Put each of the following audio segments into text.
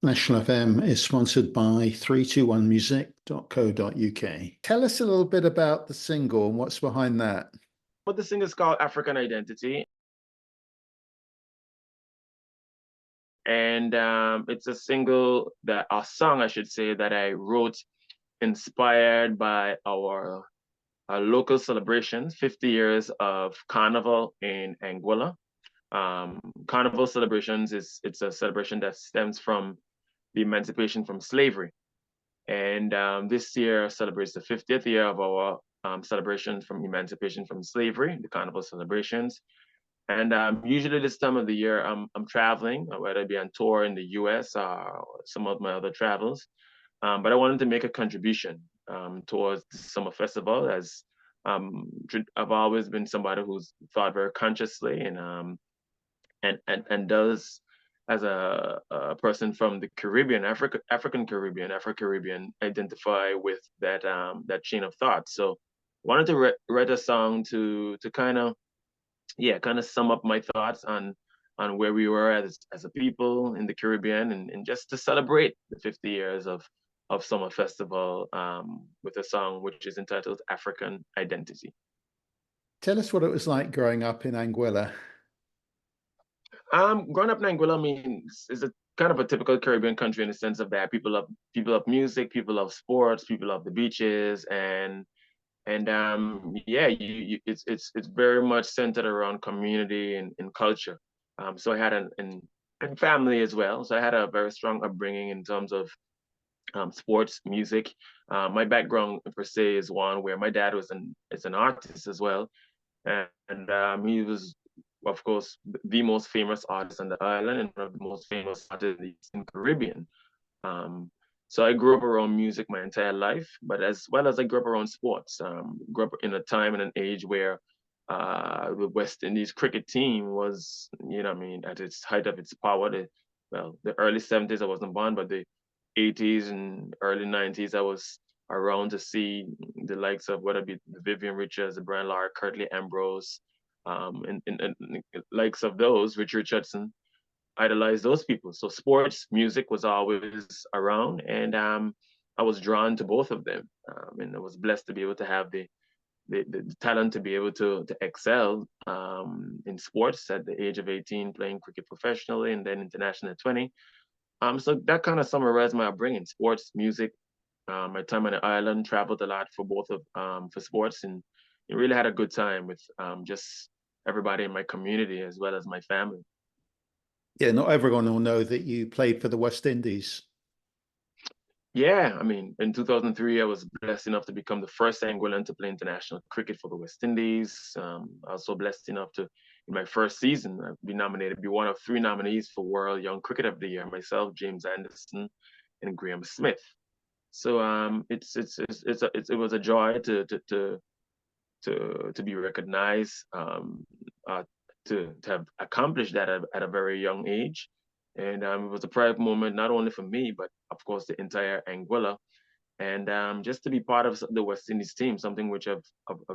National FM is sponsored by 321music.co.uk. Tell us a little bit about the single and what's behind that. But the sing is called African Identity, and it's a song, I should say, that I wrote inspired by our local celebrations, 50 years of Carnival in Anguilla. Carnival celebrations it's a celebration that stems from the emancipation from slavery. And this year celebrates the 50th year of our celebration from emancipation from slavery, the Carnival celebrations. And usually this time of the year, I'm traveling, whether it be on tour in the US or some of my other travels. But I wanted to make a contribution towards the summer festival, as I've always been somebody who's thought very consciously and does, as a person from the Caribbean, African Caribbean, Afro Caribbean, identify with that chain of thought. So wanted to write a song to kind of sum up my thoughts on where we were as a people in the Caribbean, and just to celebrate the 50 years of Summer Festival with a song which is entitled African Identity. Tell us what it was like growing up in Anguilla. Growing up in Anguilla, I mean, is a kind of a typical Caribbean country in the sense of that people love music, people love sports, people love the beaches, and yeah, it's very much centered around community and culture. So I had and family as well. So I had a very strong upbringing in terms of sports, music. My background per se is one where my dad is an artist as well, and he was, of course, the most famous artist on the island and one of the most famous artists in the Caribbean. Um, so I grew up around music my entire life, but as well as I grew up around sports. Grew up in a time and an age where the West Indies cricket team was, I mean, at its height of its power. The early 70s I wasn't born, but the 80s and early 90s I was around to see the likes of whether it be the Vivian Richards, the Brian Lara, Curtly Ambrose, and likes of those, Rich Richardson, idolize those people. So sports, music was always around, and I was drawn to both of them, and I was blessed to be able to have the talent to be able to excel in sports at the age of 18, playing cricket professionally, and then international at 20. So that kind of summarized my upbringing: sports, music. My time on the island, traveled a lot for both of for sports, and really had a good time with just everybody in my community as well as my family. Yeah, not everyone will know that you played for the West Indies. Yeah, I mean, in 2003, I was blessed enough to become the first Anguillan to play international cricket for the West Indies. Also blessed enough to, in my first season, be nominated, be one of three nominees for World Young Cricket of the Year. Myself, James Anderson, and Graham Smith. So it was a joy to be recognized, to have accomplished that at a very young age. And it was a proud moment, not only for me, but of course the entire Anguilla. And just to be part of the West Indies team, something which I've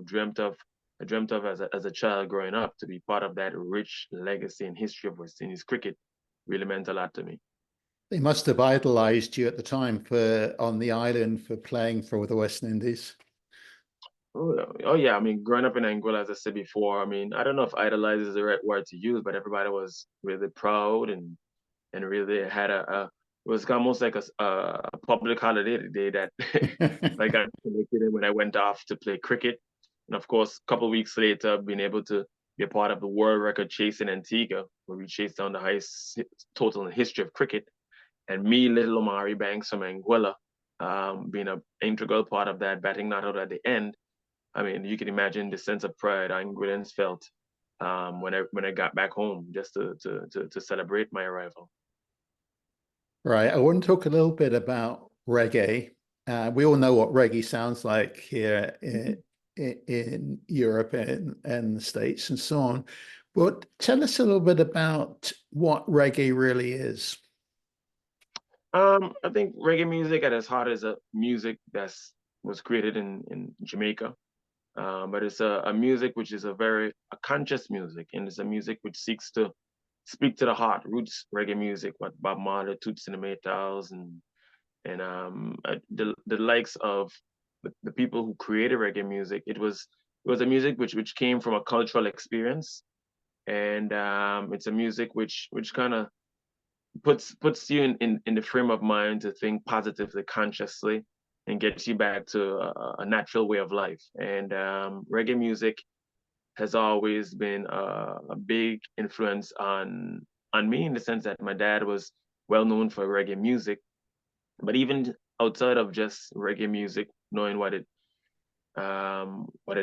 dreamt of. I dreamt of as a child growing up, to be part of that rich legacy and history of West Indies cricket really meant a lot to me. They must have idolized you at the time for on the island for playing for the West Indies. Oh yeah, I mean, growing up in Angola, as I said before, I mean, I don't know if idolize is the right word to use, but everybody was really proud and really had it was almost like a public holiday the day that I got selected when I went off to play cricket. And of course, a couple of weeks later, being able to be a part of the world record chase in Antigua, where we chased down the highest total in the history of cricket. And me, little Omari Banks from Anguilla, being an integral part of that, batting not out at the end. I mean, you can imagine the sense of pride Anguillans felt when I got back home, just to celebrate my arrival. Right. I want to talk a little bit about reggae. We all know what reggae sounds like here in Europe and the States and so on. But tell us a little bit about what reggae really is. I think reggae music at its heart is a music that's was created in Jamaica. But it's a music which is a conscious music, and it's a music which seeks to speak to the heart, roots reggae music, what Bob Marley, Toots and the Maytals, and the likes of the people who created reggae music. It was a music which came from a cultural experience, and it's a music which kind of puts you in the frame of mind to think positively, consciously, and gets you back to a natural way of life. And reggae music has always been a big influence on me in the sense that my dad was well known for reggae music, but even outside of just reggae music, knowing what it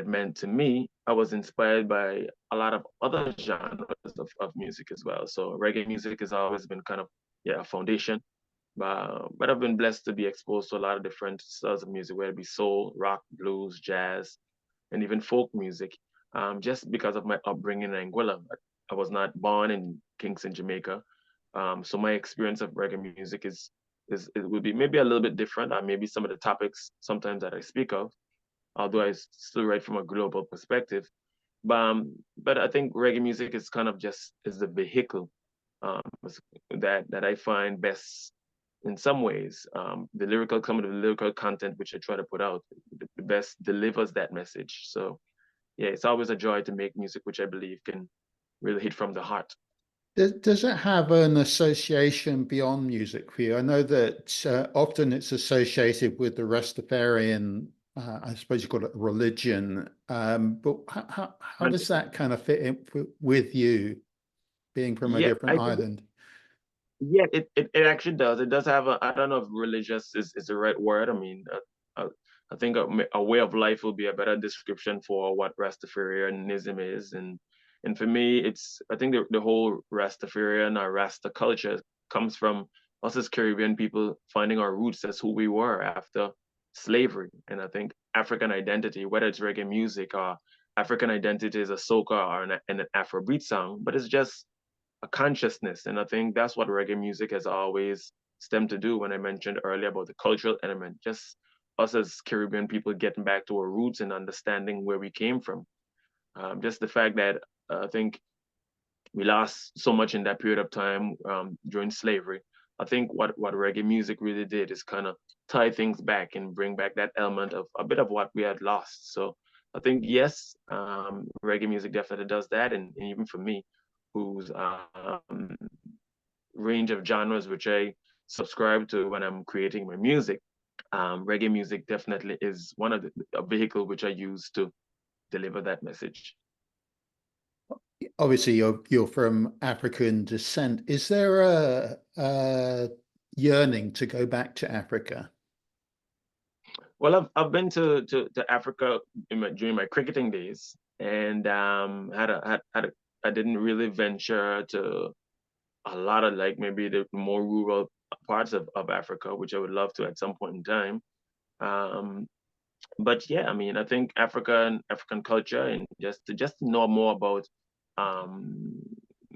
meant to me, I was inspired by a lot of other genres of music as well. So reggae music has always been kind of a foundation. But I've been blessed to be exposed to a lot of different styles of music, whether it be soul, rock, blues, jazz, and even folk music. Just because of my upbringing in Anguilla, I was not born in Kingston, Jamaica. So my experience of reggae music is it would be maybe a little bit different. Maybe some of the topics sometimes that I speak of, although I still write from a global perspective. But I think reggae music is kind of just is the vehicle um, that I find best in some ways. Some of the lyrical content which I try to put out, the best delivers that message. So yeah, it's always a joy to make music, which I believe can really hit from the heart. Does it have an association beyond music for you? I know that often it's associated with the Rastafarian, I suppose you call it religion, but how And does that kind of fit in with you, being from a yeah, different I think island? yeah, it actually does. It does have a, I don't know if religious is the right word. I mean, I think a way of life will be a better description for what Rastafarianism is. And for me, I think the whole Rastafarian or Rasta culture comes from us as Caribbean people finding our roots as who we were after slavery. And I think African identity, whether it's reggae music or African identity is a soca or an Afrobeat song, but it's just a consciousness. And I think that's what reggae music has always stemmed to do when I mentioned earlier about the cultural element, just us as Caribbean people getting back to our roots and understanding where we came from. Just the fact that I think we lost so much in that period of time during slavery. I think what reggae music really did is kind of tie things back and bring back that element of a bit of what we had lost. So I think yes, reggae music definitely does that, and even for me, whose range of genres which I subscribe to when I'm creating my music, reggae music definitely is one of a vehicle which I use to deliver that message. Obviously, you're from African descent. Is there a yearning to go back to Africa? Well, I've been to Africa during my cricketing days, and I didn't really venture to a lot of like maybe the more rural parts of Africa, which I would love to at some point in time. Um, but yeah, I mean, I think African culture and just to know more about um,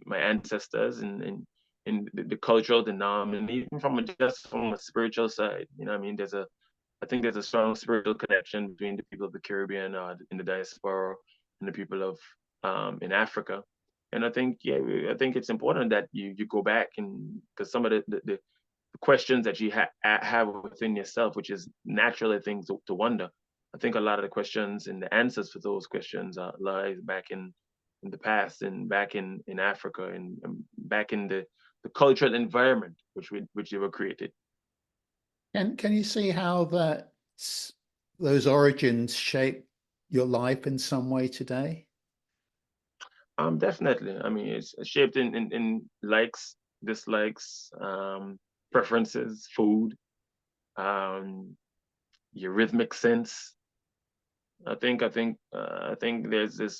my ancestors and the cultural, the norm, and even just from a spiritual side. You know, what I mean, I think there's a strong spiritual connection between the people of the Caribbean in the diaspora and the people of in Africa. And I think yeah, I think it's important that you go back and because some of the questions that you have within yourself, which is naturally things to wonder. I think a lot of the questions and the answers for those questions lies back in the past and back in Africa and back in the cultural environment which they were created. Can you see how those origins shape your life in some way today? Definitely. I mean, it's shaped in likes, dislikes, preferences, food, um, your rhythmic sense. I think there's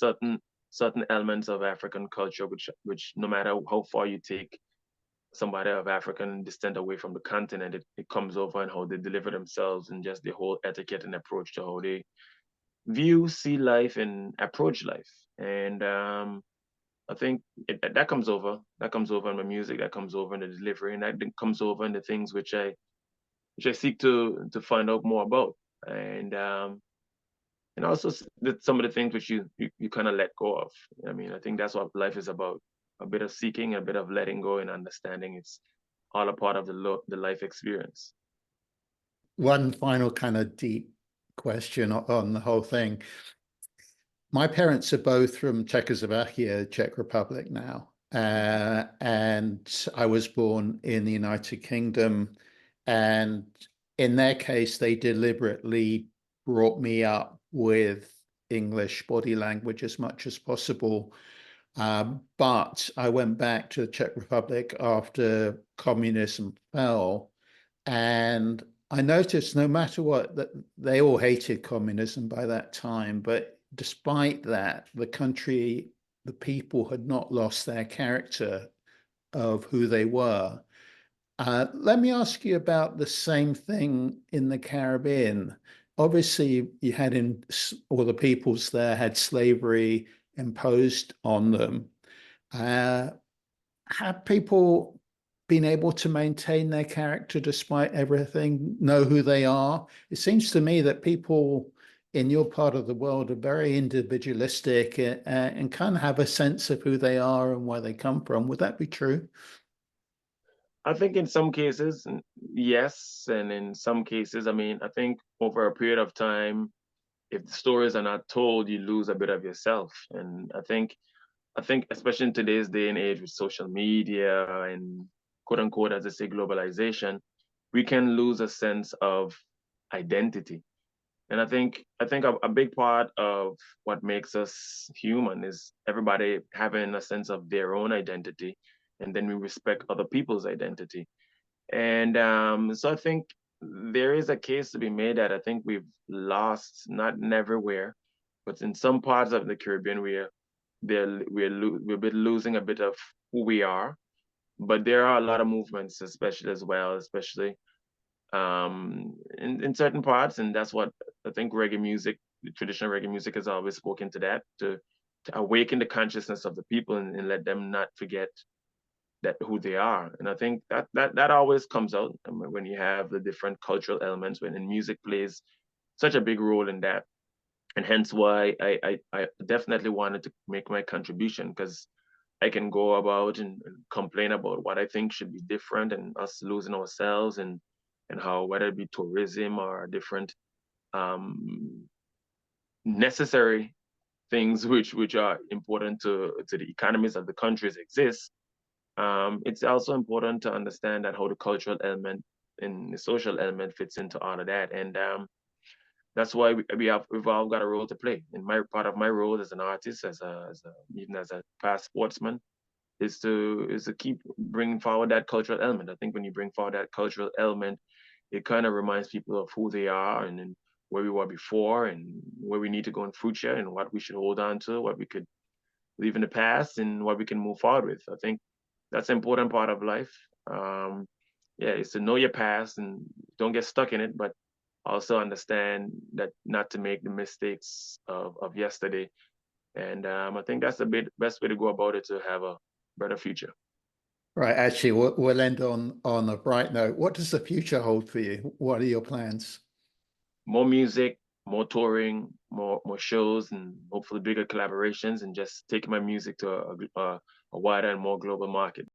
certain elements of African culture which no matter how far you take somebody of African descent away from the continent, it comes over and how they deliver themselves and just the whole etiquette and approach to how they view, see life, and approach life. And I think that comes over. That comes over in my music. That comes over in the delivery, and that comes over in the things which I seek to find out more about. And also some of the things which you kind of let go of. I mean, I think that's what life is about. a bit of seeking, a bit of letting go and understanding. It's all a part of the life experience. One final kind of deep question on the whole thing. My parents are both from Czechoslovakia, Czech Republic now. And I was born in the United Kingdom. And in their case, they deliberately brought me up with English body language as much as possible. But I went back to the Czech Republic after communism fell. And I noticed no matter what, that they all hated communism by that time. But despite that, the country, the people had not lost their character of who they were. Let me ask you about the same thing in the Caribbean. Obviously, you had all the peoples there had slavery imposed on them. Uh, have people been able to maintain their character despite everything, know who they are? It seems to me that people in your part of the world are very individualistic and kind of have a sense of who they are and where they come from. Would that be true? I think in some cases, yes, and in some cases, I mean, I think over a period of time, if the stories are not told, you lose a bit of yourself. And I think especially in today's day and age with social media and quote unquote, as they say, globalization, we can lose a sense of identity. And I think a big part of what makes us human is everybody having a sense of their own identity, and then we respect other people's identity. And so I think there is a case to be made that I think we've lost, not everywhere, but in some parts of the Caribbean, we're losing a bit of who we are. But there are a lot of movements, especially as well, especially in certain parts, and that's what I think reggae music, traditional reggae music, has always spoken to that, to awaken the consciousness of the people and let them not forget that who they are. And I think that always comes out when you have the different cultural elements, when and music plays such a big role in that. And hence why I definitely wanted to make my contribution, because I can go about and complain about what I think should be different and us losing ourselves, and how, whether it be tourism or different um, necessary things which are important to the economies of the countries exist. It's also important to understand that how the cultural element and the social element fits into all of that. And that's why we've all got a role to play. And my part of my role as an artist, even as a past sportsman, is to keep bringing forward that cultural element. I think when you bring forward that cultural element, it kind of reminds people of who they are, and where we were before, and where we need to go in future, and what we should hold on to, what we could leave in the past, and what we can move forward with. I think that's an important part of life. Yeah, is to know your past and don't get stuck in it, but also understand that not to make the mistakes of yesterday. And I think that's the best way to go about it, to have a better future. Right. Actually, we'll end on a bright note. What does the future hold for you? What are your plans? More music, more touring, more shows, and hopefully bigger collaborations, and just taking my music to a wider and more global market.